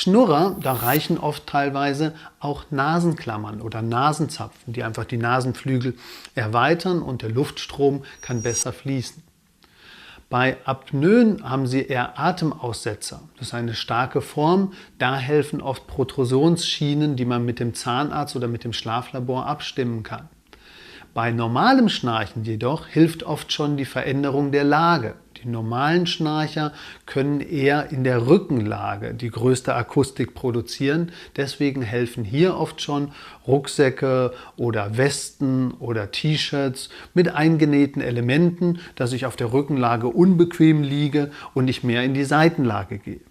Schnurrer, da reichen oft teilweise auch Nasenklammern oder Nasenzapfen, die einfach die Nasenflügel erweitern und der Luftstrom kann besser fließen. Bei Apnoen haben Sie eher Atemaussetzer. Das ist eine starke Form. Da helfen oft Protrusionsschienen, die man mit dem Zahnarzt oder mit dem Schlaflabor abstimmen kann. Bei normalem Schnarchen jedoch hilft oft schon die Veränderung der Lage. Die normalen Schnarcher können eher in der Rückenlage die größte Akustik produzieren. Deswegen helfen hier oft schon Rucksäcke oder Westen oder T-Shirts mit eingenähten Elementen, dass ich auf der Rückenlage unbequem liege und nicht mehr in die Seitenlage gehe.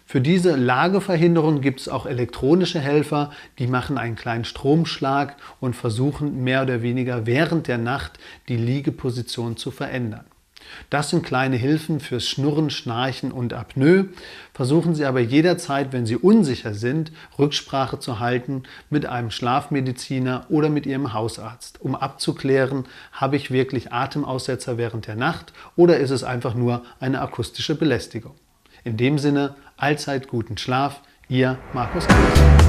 Für diese Lageverhinderung gibt es auch elektronische Helfer, die machen einen kleinen Stromschlag und versuchen mehr oder weniger während der Nacht die Liegeposition zu verändern. Das sind kleine Hilfen fürs Schnurren, Schnarchen und Apnoe. Versuchen Sie aber jederzeit, wenn Sie unsicher sind, Rücksprache zu halten mit einem Schlafmediziner oder mit Ihrem Hausarzt, um abzuklären, habe ich wirklich Atemaussetzer während der Nacht oder ist es einfach nur eine akustische Belästigung. In dem Sinne, allzeit guten Schlaf, Ihr Markus Kaiser.